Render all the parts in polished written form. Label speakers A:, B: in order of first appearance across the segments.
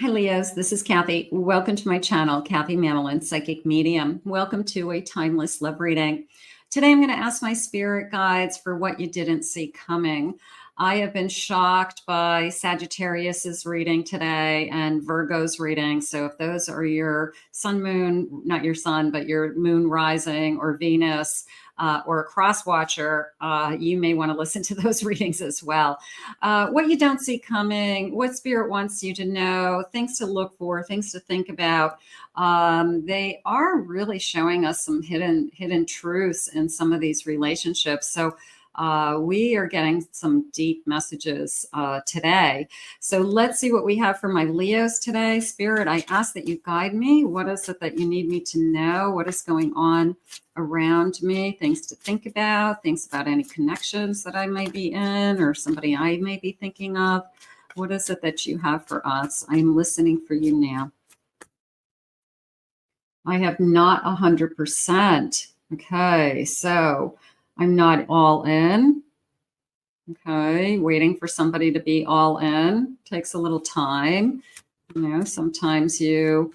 A: Hi Leos, this is Kathy. Welcome to my channel, Kathy Mamolen, Psychic Medium. Welcome to a timeless love reading. Today I'm going to ask my spirit guides for what you didn't see coming. I have been shocked by Sagittarius's reading today and Virgo's reading. So if those are your sun, moon, not your sun, but your moon rising or Venus, or a cross watcher, you may want to listen to those readings as well. What you don't see coming, what spirit wants you to know, things to look for, things to think about. They are really showing us some hidden truths in some of these relationships. So we are getting some deep messages today. So let's see what we have for my Leos today. Spirit, I ask that you guide me. What is it that you need me to know? What is going on around me? Things to think about, things about any connections that I may be in or somebody I may be thinking of. What is it that you have for us? I'm listening for you now. I have not 100%. Okay, so I'm not all in. Okay, waiting for somebody to be all in takes a little time. You know, sometimes you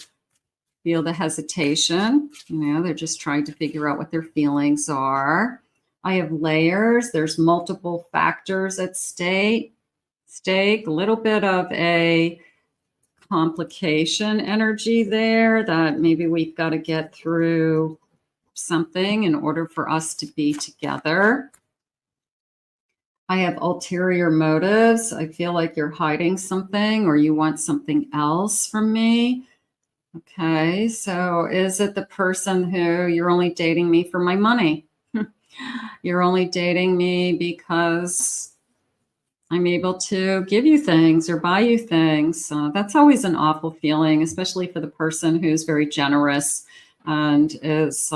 A: feel the hesitation. You know, they're just trying to figure out what their feelings are. I have layers. There's multiple factors at stake. A little bit of a complication energy there that maybe we've got to get through something in order for us to be together. I have ulterior motives. I feel like you're hiding something or you want something else from me. Okay, so is it the person who you're only dating me for my money? You're only dating me because I'm able to give you things or buy you things. That's always an awful feeling, especially for the person who's very generous and is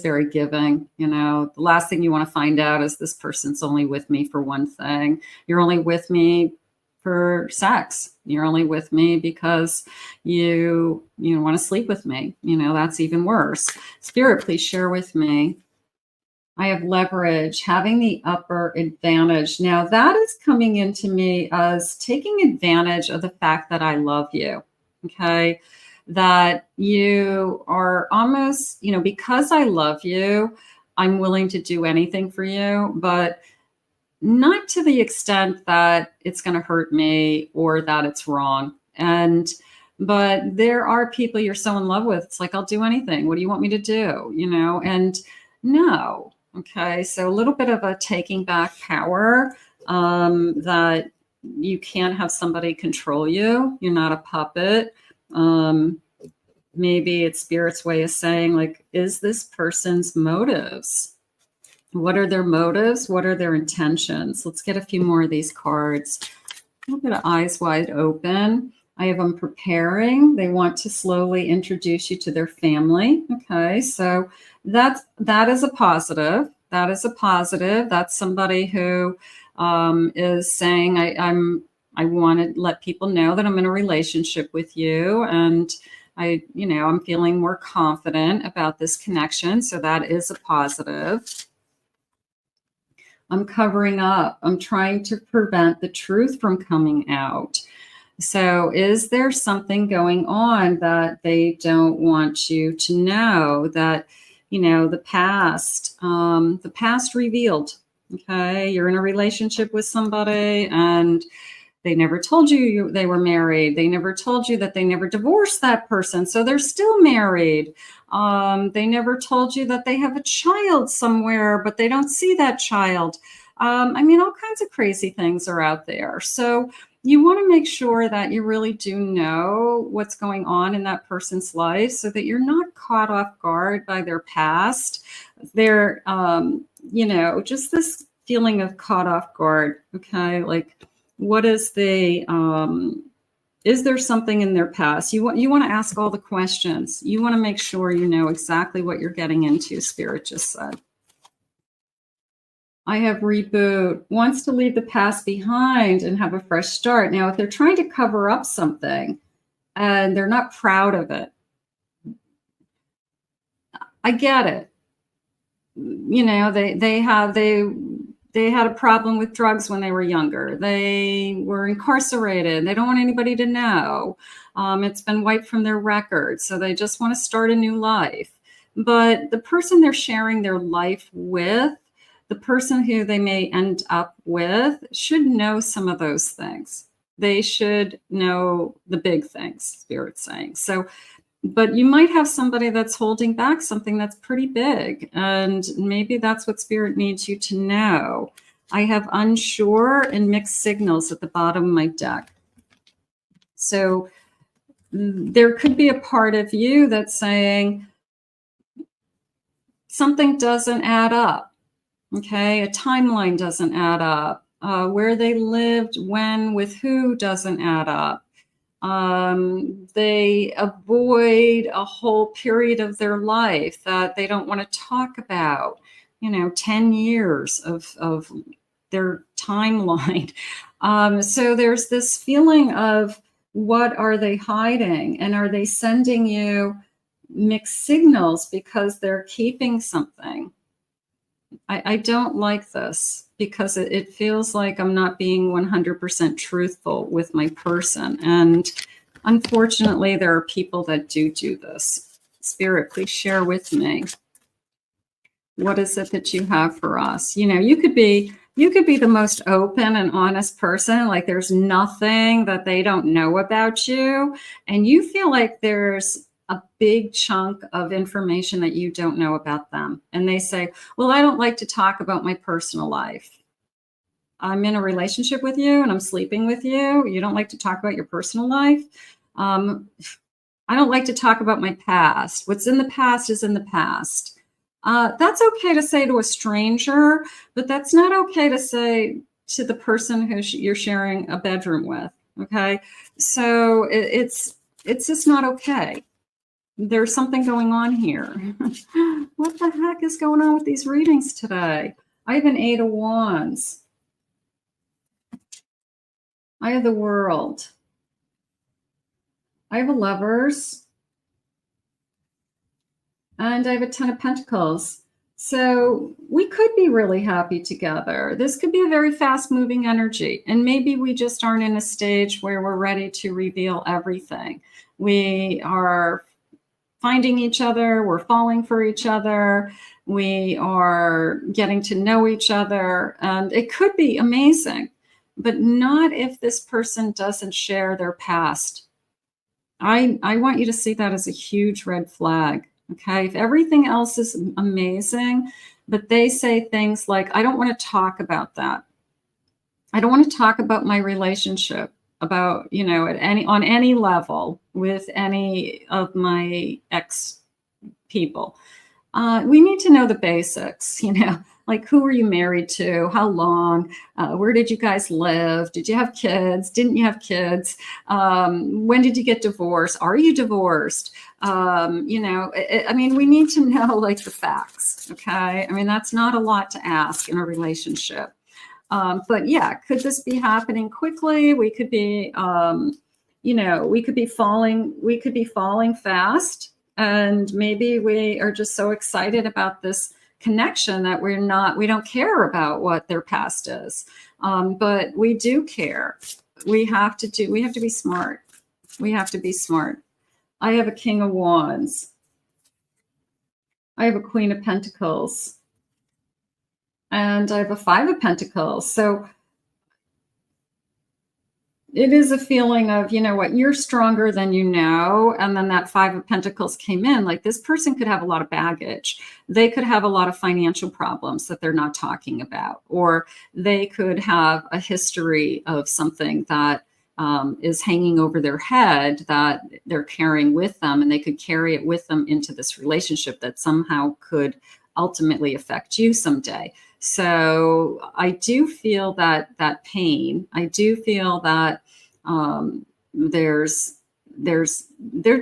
A: very giving. You know, the last thing you want to find out is this person's only with me for one thing. You're only with me for sex. You're only with me because you want to sleep with me. You know, that's even worse. Spirit, please share with me. I have leverage, having the upper advantage. Now that is coming into me as taking advantage of the fact that I love you. Okay. That you are almost, you know, because I love you, I'm willing to do anything for you, but not to the extent that it's going to hurt me or that it's wrong. But there are people you're so in love with. It's like, I'll do anything. What do you want me to do? You know, and no. Okay. So a little bit of a taking back power, that you can't have somebody control you. You're not a puppet. Maybe it's Spirit's way of saying, like, is this person's motives? What are their motives? What are their intentions? Let's get a few more of these cards. A little bit of eyes wide open. I have them preparing. They want to slowly introduce you to their family. Okay, so that is a positive. That is a positive. That's somebody who is saying, I want to let people know that I'm in a relationship with you, and I'm feeling more confident about this connection. So that is a positive. I'm covering up. I'm trying to prevent the truth from coming out. So is there something going on that they don't want you to know, that, you know, the past revealed? Okay, you're in a relationship with somebody and they never told you they were married. They never told you that they never divorced that person, so they're still married. They never told you that they have a child somewhere, but they don't see that child. All kinds of crazy things are out there. So you want to make sure that you really do know what's going on in that person's life so that you're not caught off guard by their past. They're, just this feeling of caught off guard. Okay, like, what is is there something in their past? You want to ask all the questions. You want to make sure you know exactly what you're getting into, Spirit just said. I have reboot, wants to leave the past behind and have a fresh start. Now, if they're trying to cover up something and they're not proud of it, I get it. You know, they they had a problem with drugs when they were younger. They were incarcerated. They don't want anybody to know. It's been wiped from their record. So they just want to start a new life. But the person they're sharing their life with, the person who they may end up with, should know some of those things. They should know the big things, Spirit's saying. So, but you might have somebody that's holding back something that's pretty big. And maybe that's what Spirit needs you to know. I have unsure and mixed signals at the bottom of my deck. So there could be a part of you that's saying something doesn't add up. Okay, a timeline doesn't add up. Where they lived, when, with who doesn't add up. They avoid a whole period of their life that they don't want to talk about, 10 years of their timeline. So there's this feeling of, what are they hiding? And are they sending you mixed signals because they're keeping something? I don't like this, because it feels like I'm not being 100% truthful with my person. And unfortunately, there are people that do this. Spirit, please share with me. What is it that you have for us? You could be the most open and honest person. Like there's nothing that they don't know about you. And you feel like there's a big chunk of information that you don't know about them. And they say, well, I don't like to talk about my personal life. I'm in a relationship with you and I'm sleeping with you. You don't like to talk about your personal life. I don't like to talk about my past. What's in the past is in the past. That's okay to say to a stranger, but that's not okay to say to the person who you're sharing a bedroom with. Okay. So it's just not okay. There's something going on here. What the heck is going on with these readings today? I have an 8 of Wands. I have the World. I have a Lovers. And I have a 10 of Pentacles. So we could be really happy together. This could be a very fast-moving energy. And maybe we just aren't in a stage where we're ready to reveal everything. We are finding each other, we're falling for each other, we are getting to know each other, and it could be amazing, but not if this person doesn't share their past. I want you to see that as a huge red flag, okay? If everything else is amazing, but they say things like, I don't want to talk about that. I don't want to talk about my relationship, about, on any level with any of my ex people. We need to know the basics, like who were you married to? How long? Where did you guys live? Did you have kids? Didn't you have kids? When did you get divorced? Are you divorced? We need to know like the facts. Okay. That's not a lot to ask in a relationship. But yeah, could this be happening quickly? We could be, we could be falling fast, and maybe we are just so excited about this connection that we don't care about what their past is. But we do care. We have to be smart. We have to be smart. I have a King of Wands. I have a Queen of Pentacles. And I have a 5 of Pentacles. So it is a feeling of, you're stronger than you know. And then that 5 of Pentacles came in. Like this person could have a lot of baggage. They could have a lot of financial problems that they're not talking about. Or they could have a history of something that is hanging over their head that they're carrying with them. And they could carry it with them into this relationship that somehow could ultimately affect you someday. So I do feel that pain. I do feel that they're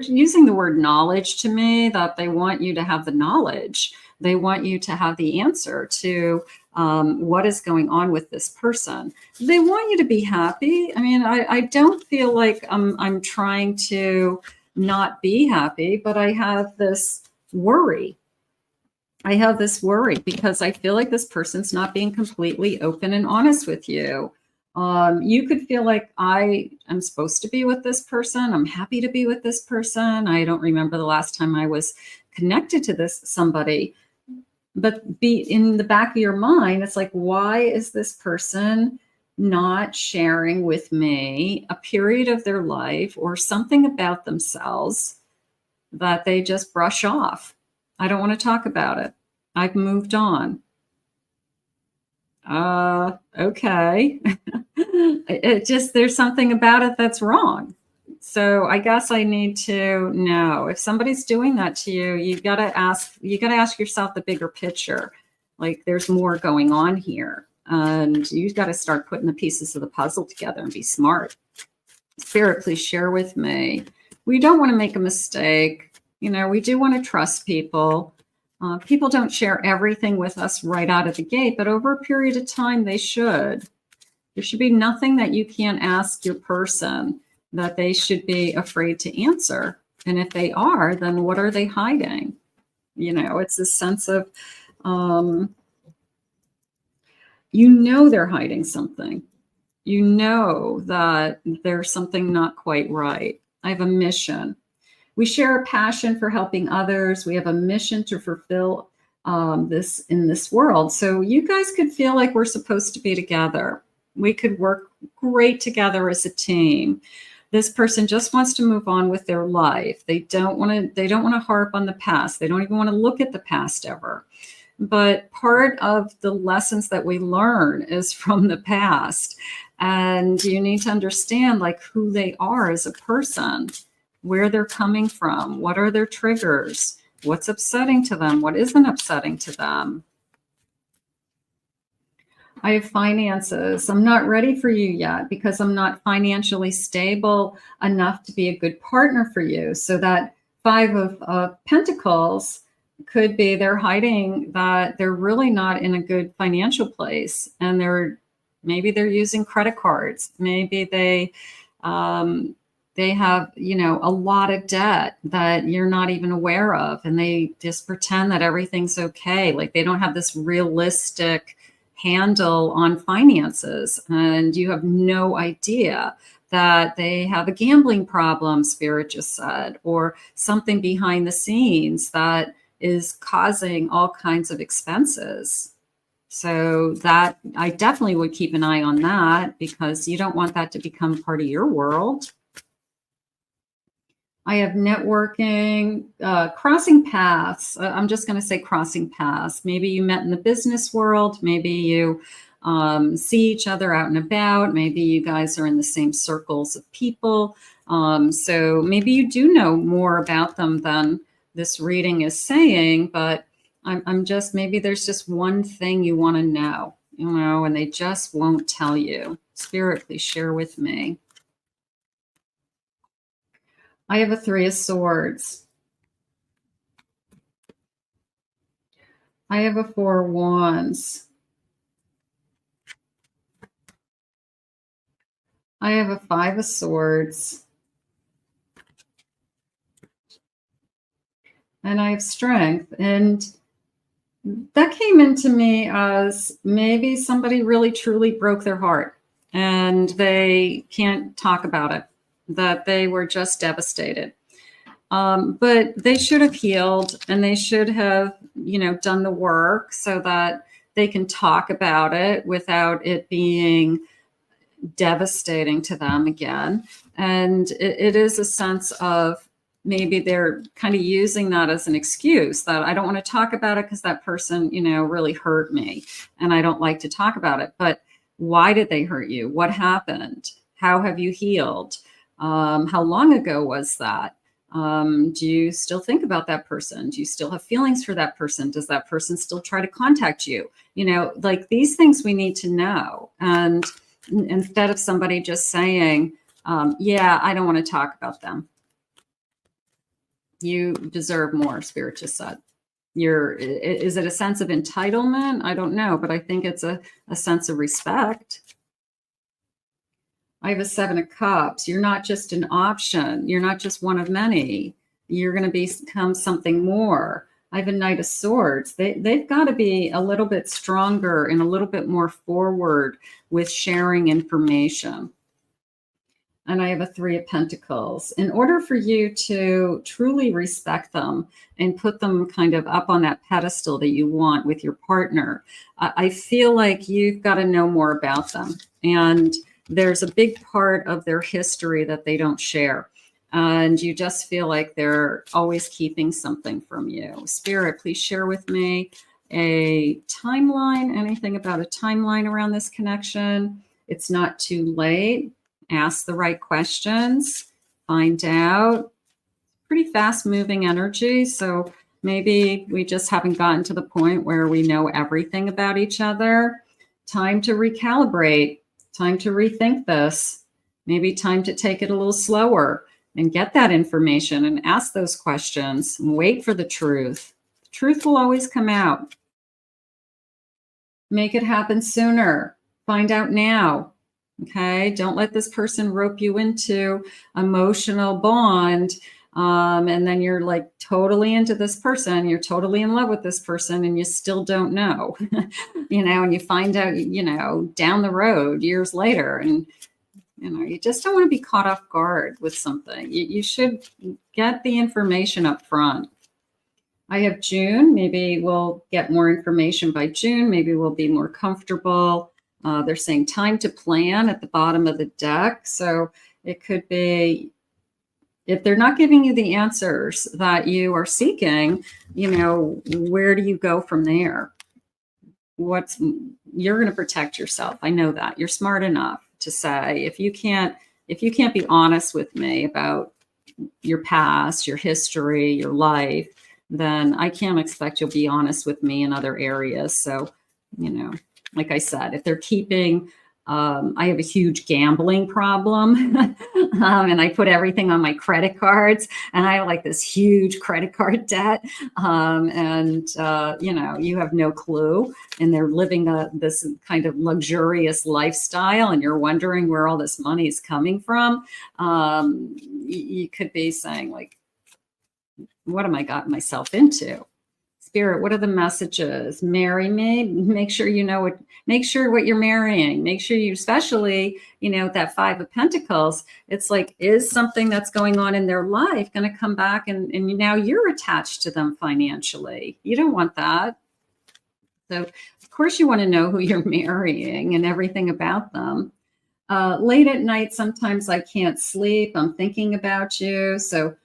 A: using the word knowledge to me, that they want you to have the knowledge. They want you to have the answer to what is going on with this person. They want you to be happy. I don't feel like I'm trying to not be happy, but I have this worry. I have this worry because I feel like this person's not being completely open and honest with you. You could feel like I am supposed to be with this person. I'm happy to be with this person. I don't remember the last time I was connected to this somebody. But be in the back of your mind, it's like, why is this person not sharing with me a period of their life or something about themselves that they just brush off? I don't want to talk about it. I've moved on. Okay. It just, there's something about it that's wrong. So I guess I need to know if somebody's doing that to you, you got to ask yourself the bigger picture. Like there's more going on here, and you've got to start putting the pieces of the puzzle together and be smart. Spirit, please share with me. We don't want to make a mistake. You know, we do want to trust people. People don't share everything with us right out of the gate, but over a period of time, they should. There should be nothing that you can't ask your person that they should be afraid to answer. And if they are, then what are they hiding? You know, it's this sense of, you know, they're hiding something. You know that there's something not quite right. I have a mission. We share a passion for helping others. We have a mission to fulfill this in this world. So you guys could feel like we're supposed to be together. We could work great together as a team. This person just wants to move on with their life. They don't want to harp on the past. They don't even want to look at the past ever. But part of the lessons that we learn is from the past. And you need to understand like who they are as a person, where they're coming from, what are their triggers, what's upsetting to them, what isn't upsetting to them. I have finances. I'm not ready for you yet because I'm not financially stable enough to be a good partner for you. So that 5 of Pentacles could be they're hiding that they're really not in a good financial place, and maybe they're using credit cards. Maybe they have, you know, a lot of debt that you're not even aware of, and they just pretend that everything's okay. Like they don't have this realistic handle on finances, and you have no idea that they have a gambling problem, Spirit just said, or something behind the scenes that is causing all kinds of expenses. So that I definitely would keep an eye on that, because you don't want that to become part of your world. I have networking, crossing paths. I'm just going to say crossing paths. Maybe you met in the business world. Maybe you see each other out and about. Maybe you guys are in the same circles of people. So maybe you do know more about them than this reading is saying, but I'm just, maybe there's just one thing you want to know, you know, and they just won't tell you. Spirit, please share with me. I have a 3 of Swords. I have a 4 of Wands. I have a 5 of Swords. And I have Strength. And that came into me as maybe somebody really truly broke their heart and they can't talk about it, that they were just devastated. But they should have healed, and they should have, you know, done the work so that they can talk about it without it being devastating to them again. And it is a sense of maybe they're kind of using that as an excuse that I don't want to talk about it because that person, you know, really hurt me and I don't like to talk about it. But why did they hurt you? What happened? How have you healed? How long ago was that? Do you still think about that person? Do you still have feelings for that person? Does that person still try to contact you? You know, like these things we need to know. And instead of somebody just saying, yeah, I don't want to talk about them. You deserve more, Spirit just said. Is it a sense of entitlement? I don't know, but I think it's a sense of respect. I have a 7 of Cups. You're not just an option. You're not just one of many. You're going to become something more. I have a Knight of Swords. They've got to be a little bit stronger and a little bit more forward with sharing information. And I have a Three of Pentacles. In order for you to truly respect them and put them kind of up on that pedestal that you want with your partner, I feel like you've got to know more about them. And there's a big part of their history that they don't share. And you just feel like they're always keeping something from you. Spirit, please share with me a timeline, anything about a timeline around this connection. It's not too late. Ask the right questions, find out. Pretty fast moving energy. So maybe we just haven't gotten to the point where we know everything about each other. Time to recalibrate, time to rethink this. Maybe time to take it a little slower and get that information and ask those questions and wait for the truth. The truth will always come out. Make it happen sooner. Find out now. Okay, don't let this person rope you into emotional bond. And then you're like totally into this person. You're totally in love with this person and you still don't know, and you find out, down the road years later. And, you just don't want to be caught off guard with something. You should get the information up front. I have June. Maybe we'll get more information by June. Maybe we'll be more comfortable. They're saying time to plan at the bottom of the deck. So it could be, if they're not giving you the answers that you are seeking, where do you go from there? You're going to protect yourself. I know that. You're smart enough to say, if you can't be honest with me about your past, your history, your life, then I can't expect you'll be honest with me in other areas. So, like I said, if they're keeping, I have a huge gambling problem and I put everything on my credit cards and I have like this huge credit card debt. You have no clue and they're living this kind of luxurious lifestyle and you're wondering where all this money is coming from. You could be saying like, what am I gotten myself into? Spirit, what are the messages? Marry me. Make sure what you're marrying. Make sure you, especially, that Five of Pentacles, it's like, is something that's going on in their life going to come back and now you're attached to them financially? You don't want that. So of course you want to know who you're marrying and everything about them. Late at night, sometimes I can't sleep. I'm thinking about you. So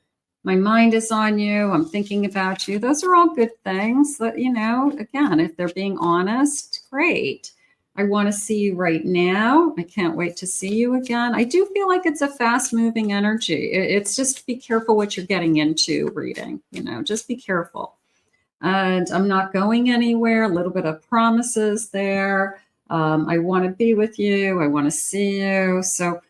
A: my mind is on you. I'm thinking about you. Those are all good things that, again, if they're being honest, great. I want to see you right now. I can't wait to see you again. I do feel like it's a fast moving energy. It's just be careful what you're getting into reading, just be careful. And I'm not going anywhere. A little bit of promises there. I want to be with you. I want to see you. So,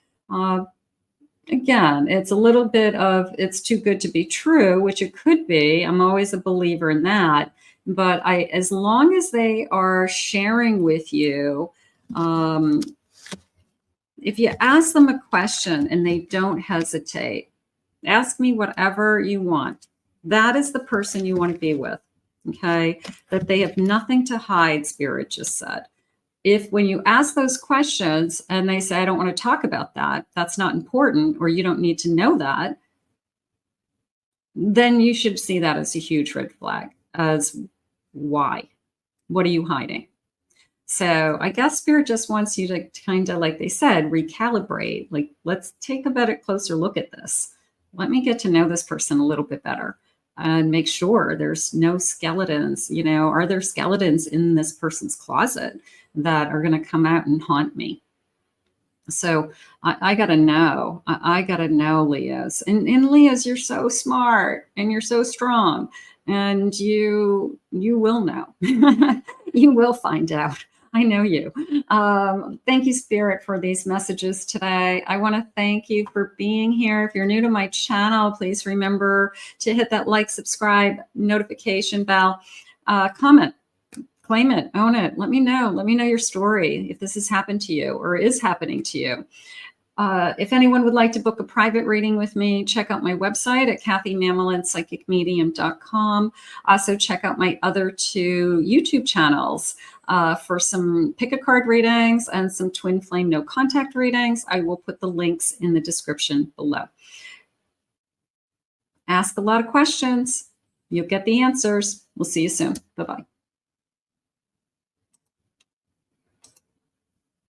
A: again, it's a little bit of, it's too good to be true, which it could be. I'm always a believer in that. But as long as they are sharing with you, if you ask them a question and they don't hesitate, ask me whatever you want. That is the person you want to be with. Okay. That they have nothing to hide, Spirit just said. If when you ask those questions and they say, I don't want to talk about that, that's not important, or you don't need to know that, then you should see that as a huge red flag. As why? What are you hiding? So I guess Spirit just wants you to kind of, like they said, recalibrate. Like, let's take a better, closer look at this. Let me get to know this person a little bit better and make sure there's no skeletons. Are there skeletons in this person's closet that are going to come out and haunt me? So I got to know. I got to know, Leos. And Leos, you're so smart and you're so strong. And you will know. You will find out. I know you. Thank you, Spirit, for these messages today. I want to thank you for being here. If you're new to my channel, please remember to hit that like, subscribe, notification bell, comment, claim it, own it. Let me know. Let me know your story if this has happened to you or is happening to you. If anyone would like to book a private reading with me, check out my website at kathymamolentpsychicmedium.com. Also, check out my other 2 YouTube channels for some pick a card readings and some twin flame no contact readings. I will put the links in the description below. Ask a lot of questions. You'll get the answers. We'll see you soon. Bye-bye.